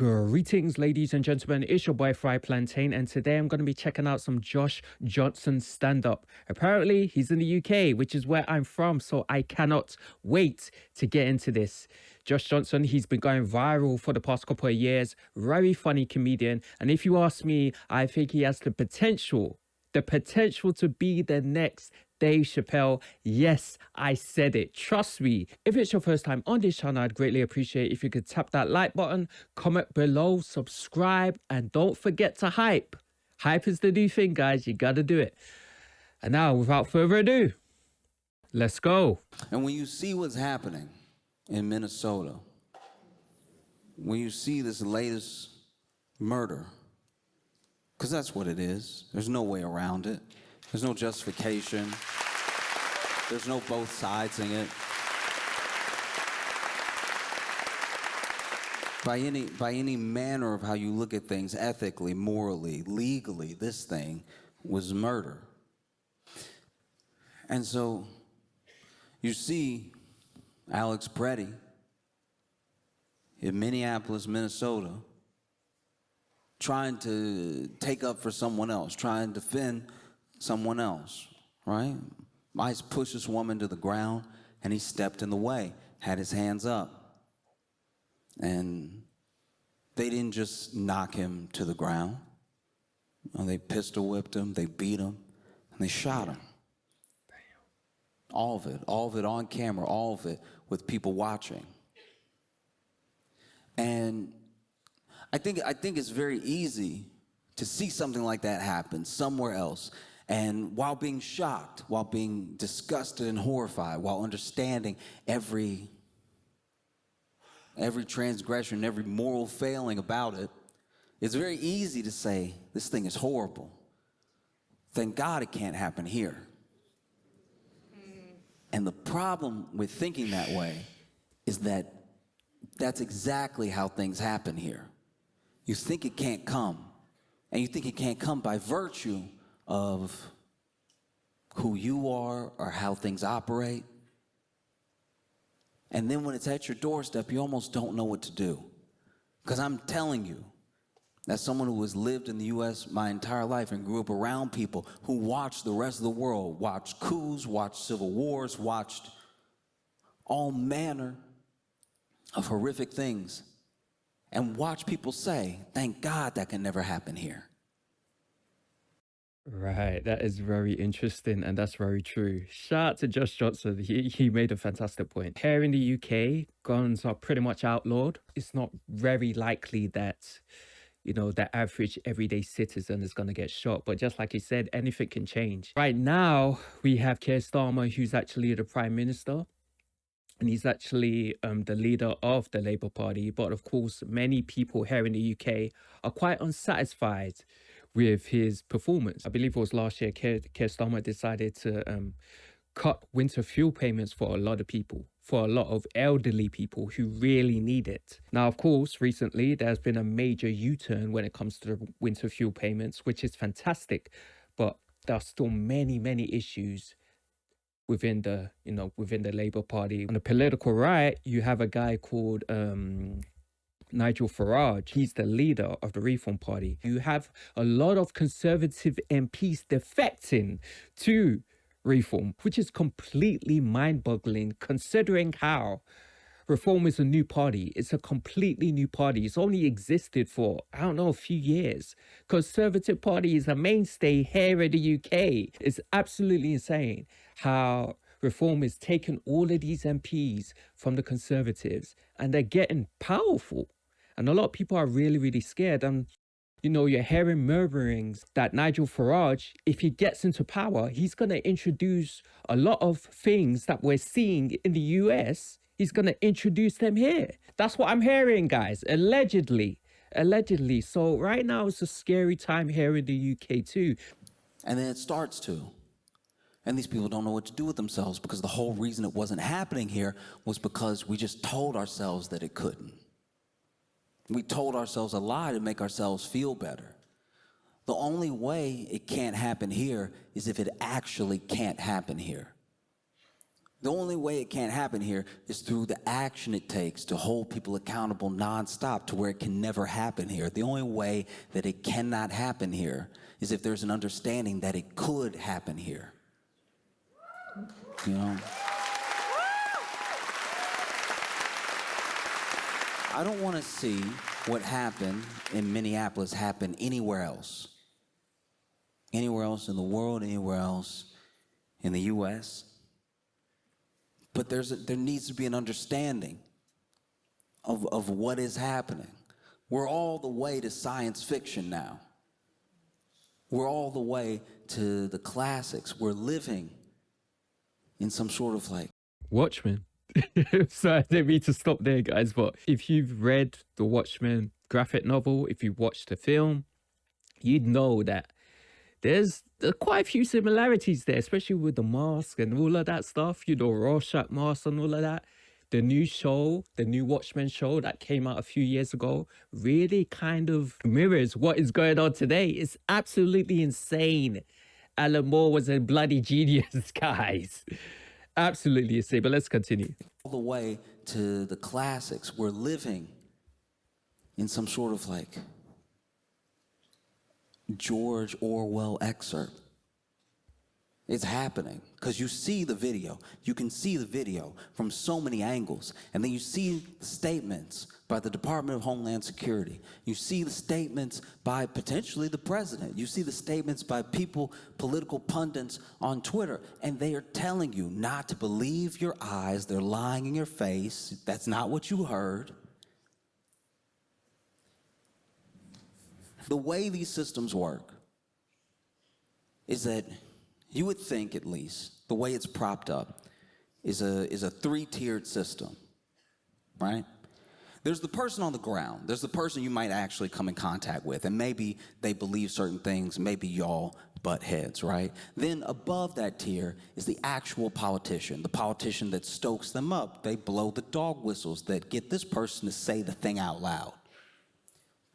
Greetings, ladies and gentlemen. It's your boy Fry Plantain, and today I'm going to be checking out some Josh Johnson stand-up. Apparently, he's in the UK, which is where I'm from, so I cannot wait to get into this. Josh Johnson, he's been going viral for the past couple of years. Very funny comedian, and if you ask me, I think he has the potential to be the next Dave Chappelle. Yes, I said it. Trust me. If it's your first time on this channel, I'd greatly appreciate if you could tap that like button, comment below, subscribe, and don't forget to hype. Hype is the new thing, guys. You gotta do it. And now, without further ado, let's go. And when you see what's happening in Minnesota, when you see this latest murder, because that's what it is. There's no way around it. There's no justification. There's no both sides in it. By any manner of how you look at things, ethically, morally, legally, this thing was murder. And so you see Alex Preddy in Minneapolis, Minnesota, trying to take up for someone else, trying to defend someone else, right? Ice pushed this woman to the ground, and he stepped in the way, had his hands up. And they didn't just knock him to the ground. They pistol whipped him, they beat him, and they shot him. Damn. All of it on camera, all of it with people watching. And I think it's very easy to see something like that happen somewhere else, and while being shocked, while being disgusted and horrified, while understanding every transgression, every moral failing about it, it's very easy to say, this thing is horrible. Thank God it can't happen here. And the problem with thinking that way is that that's exactly how things happen here. You think it can't come, and you think it can't come by virtue of who you are or how things operate. And then when it's at your doorstep, you almost don't know what to do. Because I'm telling you, as someone who has lived in the U.S. my entire life and grew up around people who watched the rest of the world, watched coups, watched civil wars, watched all manner of horrific things, and watch people say, thank God that can never happen here. Right, that is very interesting, and that's very true. Shout out to Josh Johnson. He made a fantastic point. Here in the UK, guns are pretty much outlawed. It's not very likely that, the average everyday citizen is going to get shot. But just like he said, anything can change. Right now, we have Keir Starmer, who's actually the Prime Minister. And he's actually the leader of the Labour Party. But of course, many people here in the UK are quite unsatisfied with his performance. I believe it was last year, Keir Starmer decided to cut winter fuel payments for a lot of people, for a lot of elderly people who really need it. Now, of course, recently, there's been a major U-turn when it comes to the winter fuel payments, which is fantastic. But there are still many, many issues within the Labour Party. On the political right, you have a guy called Nigel Farage. He's the leader of the Reform Party. You have a lot of Conservative MPs defecting to Reform, which is completely mind-boggling considering how Reform is a new party. It's a completely new party. It's only existed for, a few years. Conservative Party is a mainstay here in the UK. It's absolutely insane how Reform is taking all of these MPs from the Conservatives, and they're getting powerful. And a lot of people are really, really scared. And, you're hearing murmurings that Nigel Farage, if he gets into power, he's going to introduce a lot of things that we're seeing in the US. He's going to introduce them here. That's what I'm hearing, guys. Allegedly. So right now it's a scary time here in the UK too. And then it starts to. And these people don't know what to do with themselves, because the whole reason it wasn't happening here was because we just told ourselves that it couldn't. We told ourselves a lie to make ourselves feel better. The only way it can't happen here is if it actually can't happen here. The only way it can't happen here is through the action it takes to hold people accountable nonstop to where it can never happen here. The only way that it cannot happen here is if there's an understanding that it could happen here. You know? I don't want to see what happened in Minneapolis happen anywhere else. Anywhere else in the world, anywhere else in the U.S. But there needs to be an understanding of what is happening. We're all the way to science fiction now. We're all the way to the classics. We're living in some sort of like... Watchmen. So I didn't mean to stop there, guys, but if you've read the Watchmen graphic novel, if you watched the film, you'd know that there's quite a few similarities there, especially with the mask and all of that stuff, you know, Rorschach mask and all of that. The new show, the new Watchmen show that came out a few years ago, really kind of mirrors what is going on today. It's absolutely insane. Alan Moore was a bloody genius, guys. Absolutely insane, but let's continue. All the way to the classics. We're living in some sort of like George Orwell excerpt. It's happening because you see the video. You can see the video from so many angles. And then you see the statements by the Department of Homeland Security. You see the statements by potentially the president. You see the statements by people, political pundits on Twitter. And they are telling you not to believe your eyes. They're lying in your face. That's not what you heard. The way these systems work is that you would think, at least, the way it's propped up is a three-tiered system, right? There's the person on the ground. There's the person you might actually come in contact with, and maybe they believe certain things, maybe y'all butt heads, right? Then above that tier is the actual politician, the politician that stokes them up. They blow the dog whistles that get this person to say the thing out loud.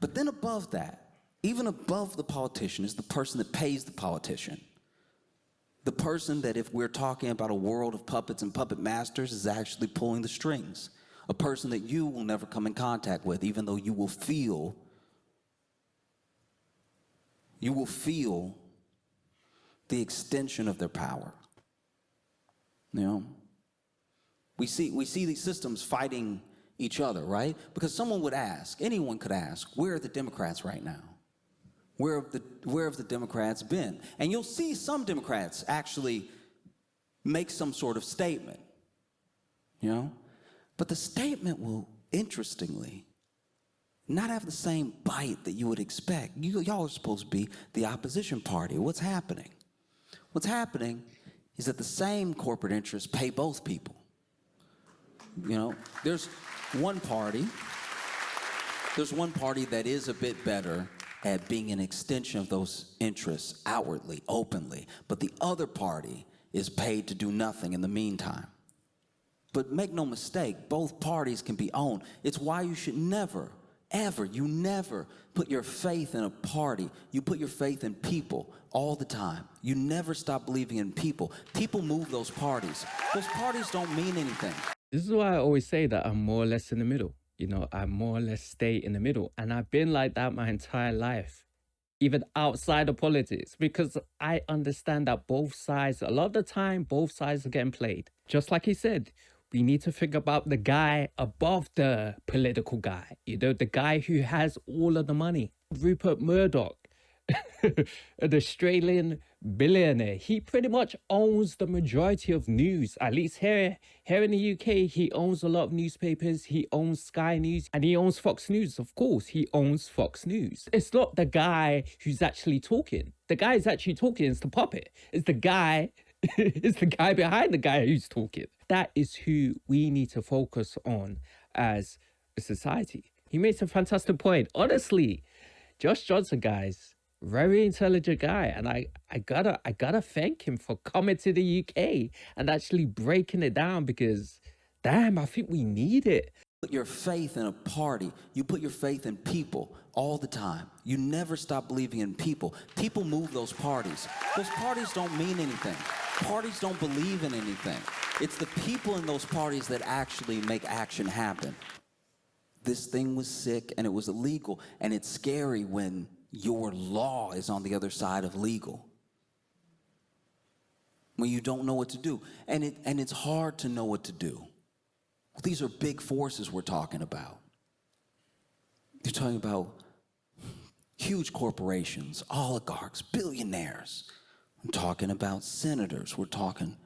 But then above that, even above the politician, is the person that pays the politician. The person that, if we're talking about a world of puppets and puppet masters, is actually pulling the strings. A person that you will never come in contact with, even though you will feel the extension of their power. You know? We see these systems fighting each other, right? Because someone would ask, anyone could ask, where are the Democrats right now? Where have the Democrats been? And you'll see some Democrats actually make some sort of statement, you know? But the statement will, interestingly, not have the same bite that you would expect. Y'all are supposed to be the opposition party. What's happening? What's happening is that the same corporate interests pay both people. You know, there's one party that is a bit better at being an extension of those interests outwardly, openly, but the other party is paid to do nothing in the meantime. But make no mistake, both parties can be owned. It's why you should never, ever, you never put your faith in a party. You put your faith in people all the time. You never stop believing in people. People move those parties. Those parties don't mean anything. This is why I always say that I'm more or less in the middle. You know, I more or less stay in the middle. And I've been like that my entire life, even outside of politics, because I understand that both sides, a lot of the time, both sides are getting played. Just like he said, we need to think about the guy above the political guy, you know, the guy who has all of the money. Rupert Murdoch, an Australian billionaire. He pretty much owns the majority of news. At least here in the UK, he owns a lot of newspapers. He owns Sky News and he owns Fox News. Of course, he owns Fox News. It's not the guy who's actually talking. The guy who's actually talking is the puppet. It's the guy, it's the guy behind the guy who's talking. That is who we need to focus on as a society. He makes a fantastic point. Honestly, Josh Johnson, guys, very intelligent guy, and I gotta thank him for coming to the UK and actually breaking it down, because damn, I think we need it. Put your faith in a party. You put your faith in people all the time. You never stop believing in people. People move those parties. Those parties don't mean anything. Parties don't believe in anything. It's the people in those parties that actually make action happen. This thing was sick and it was illegal, and it's scary when your law is on the other side of legal. When you don't know what to do. And it's hard to know what to do. These are big forces we're talking about. You're talking about huge corporations, oligarchs, billionaires. I'm talking about senators. We're talking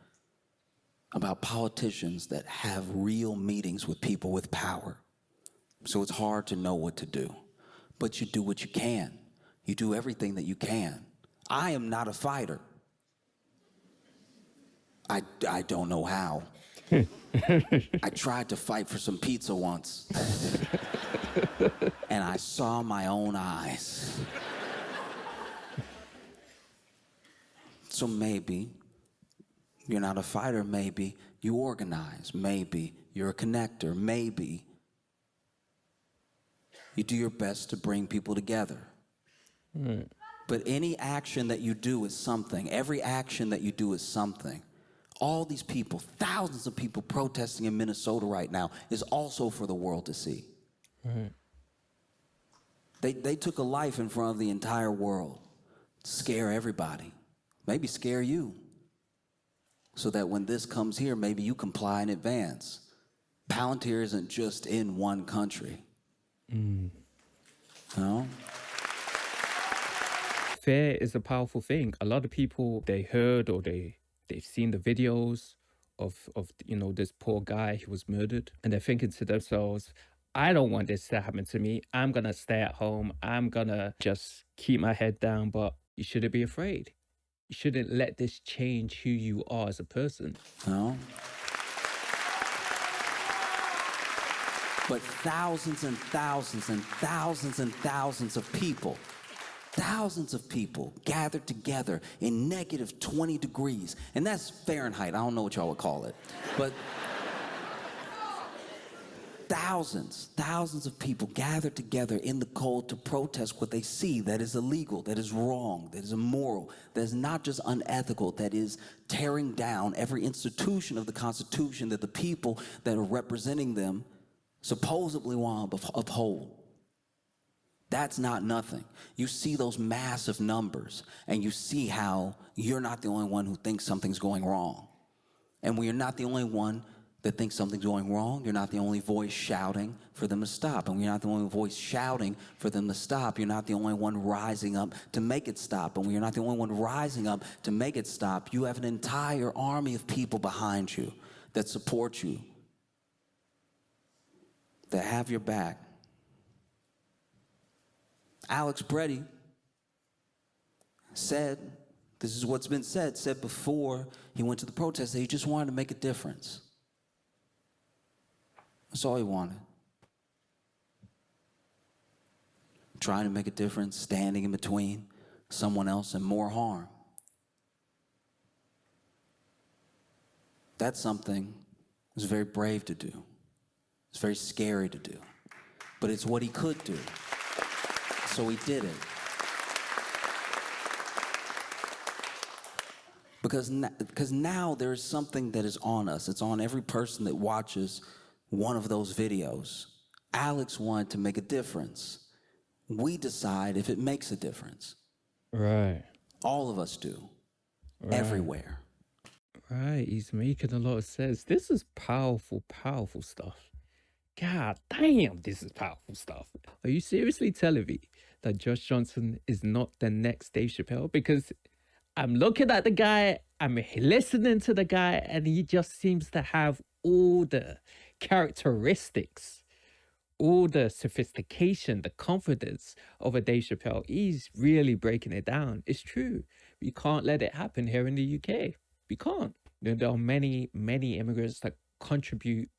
about politicians that have real meetings with people with power. So it's hard to know what to do. But you do what you can. You do everything that you can. I am not a fighter. I don't know how. I tried to fight for some pizza once, and I saw my own eyes. So maybe you're not a fighter, maybe you organize, maybe you're a connector, maybe you do your best to bring people together. Right. But any action that you do is something. Every action that you do is something. All these people, thousands of people protesting in Minnesota right now is also for the world to see. Right. They took a life in front of the entire world to scare everybody, maybe scare you, so that when this comes here, maybe you comply in advance. Palantir isn't just in one country. You know? Fear is a powerful thing. A lot of people, they heard or they've seen the videos of this poor guy who was murdered, and they're thinking to themselves, I don't want this to happen to me. I'm gonna stay at home. I'm gonna just keep my head down. But you shouldn't be afraid. You shouldn't let this change who you are as a person. No. But thousands and thousands and thousands and thousands of people gathered together in negative 20 degrees. And that's Fahrenheit. I don't know what y'all would call it. But thousands of people gathered together in the cold to protest what they see that is illegal, that is wrong, that is immoral, that is not just unethical, that is tearing down every institution of the Constitution that the people that are representing them supposedly want to uphold. That's not nothing. You see those massive numbers, and you see how you're not the only one who thinks something's going wrong. And when you're not the only one that thinks something's going wrong, you're not the only voice shouting for them to stop. And when you're not the only voice shouting for them to stop, you're not the only one rising up to make it stop. And when you're not the only one rising up to make it stop, you have an entire army of people behind you that support you, that have your back. Alex Preddy said, this is what's been said before he went to the protest, that he just wanted to make a difference. That's all he wanted. Trying to make a difference, standing in between someone else and more harm. That's something that's very brave to do. It's very scary to do. But it's what he could do. So he did it. Because now there's something that is on us. It's on every person that watches one of those videos. Alex wanted to make a difference. We decide if it makes a difference. Right. All of us do. Right. Everywhere. Right. He's making a lot of sense. This is powerful, powerful stuff. God damn, this is powerful stuff. Are you seriously telling me that Josh Johnson is not the next Dave Chappelle? Because I'm looking at the guy, I'm listening to the guy, and he just seems to have all the characteristics, all the sophistication, the confidence of a Dave Chappelle. He's really breaking it down. It's true. We can't let it happen here in the UK. We can't. There are many, many immigrants that contribute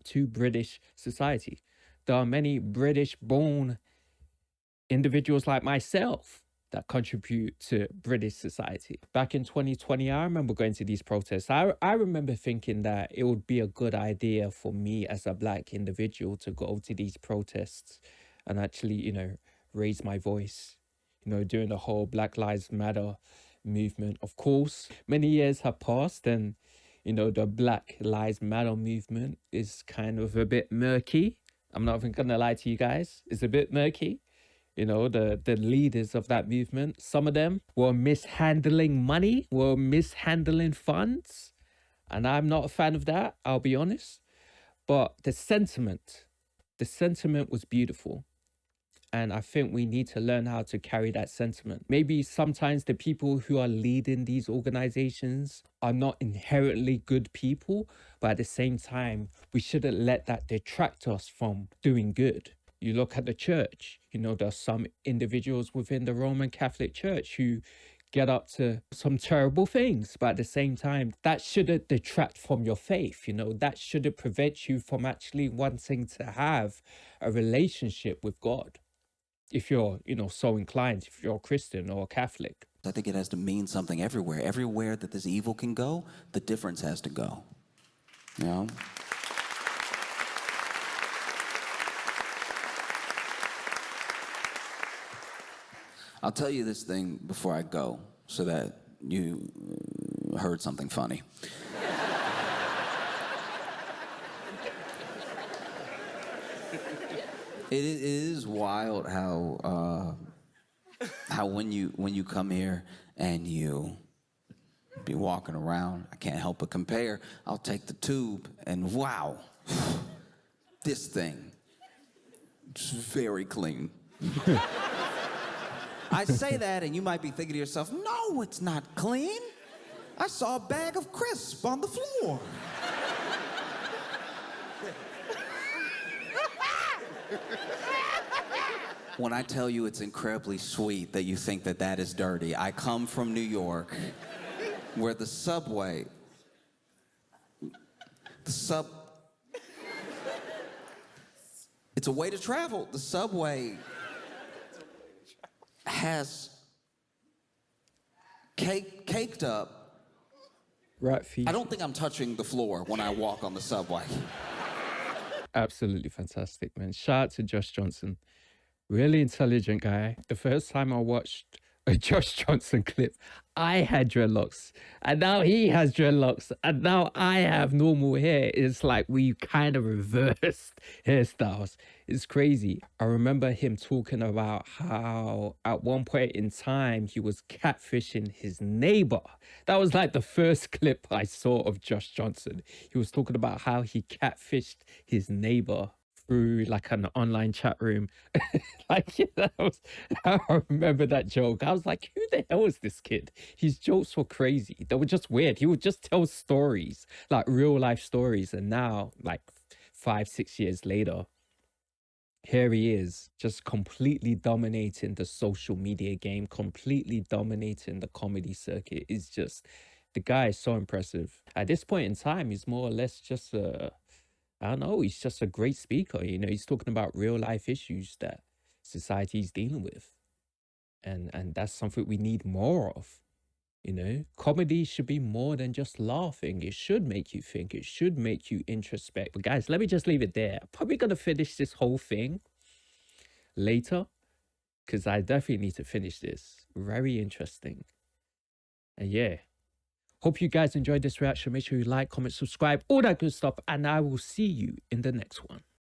to British society. There are many British-born individuals like myself that contribute to British society. Back in 2020, I remember going to these protests. I remember thinking that it would be a good idea for me as a black individual to go to these protests and actually, raise my voice, during the whole Black Lives Matter movement. Of course, many years have passed and, the Black Lives Matter movement is kind of a bit murky. I'm not even gonna lie to you guys, it's a bit murky. The leaders of that movement, some of them were mishandling money, were mishandling funds. And I'm not a fan of that, I'll be honest. But the sentiment was beautiful. And I think we need to learn how to carry that sentiment. Maybe sometimes the people who are leading these organizations are not inherently good people, but at the same time, we shouldn't let that detract us from doing good. You look at the church, there's some individuals within the Roman Catholic Church who get up to some terrible things, but at the same time, that shouldn't detract from your faith. That shouldn't prevent you from actually wanting to have a relationship with God. If you're, so inclined, if you're a Christian or a Catholic. I think it has to mean something everywhere. Everywhere that this evil can go, the difference has to go. I'll tell you this thing before I go so that you heard something funny. It is wild how when you come here and you be walking around, I can't help but compare. I'll take the tube and wow, this thing, it's very clean. I say that and you might be thinking to yourself, no, it's not clean. I saw a bag of crisps on the floor. When I tell you it's incredibly sweet that you think that that is dirty, I come from New York, where the subway, it's a way to travel. The subway has caked up. Rat feet. I don't think I'm touching the floor when I walk on the subway. Absolutely fantastic, man. Shout out to Josh Johnson. Really intelligent guy. The first time I watched a Josh Johnson clip, I had dreadlocks. And now he has dreadlocks. And now I have normal hair. It's like we kind of reversed hairstyles. It's crazy. I remember him talking about how at one point in time he was catfishing his neighbor. That was like the first clip I saw of Josh Johnson. He was talking about how he catfished his neighbor through like an online chat room. I remember that joke. I was like, who the hell is this kid? His jokes were crazy. They were just weird. He would just tell stories, like real life stories. And now, like 5-6 years later, here he is, just completely dominating the social media game, completely dominating the comedy circuit. It's just, the guy is so impressive. At this point in time, he's more or less just I don't know, he's just a great speaker. He's talking about real life issues that society is dealing with. And that's something we need more of. Comedy should be more than just laughing. It should make you think. It should make you introspect. But guys, let me just leave it there. I'm probably going to finish this whole thing later because I definitely need to finish this. Very interesting. And yeah. Hope you guys enjoyed this reaction. Make sure you like, comment, subscribe, all that good stuff. And I will see you in the next one.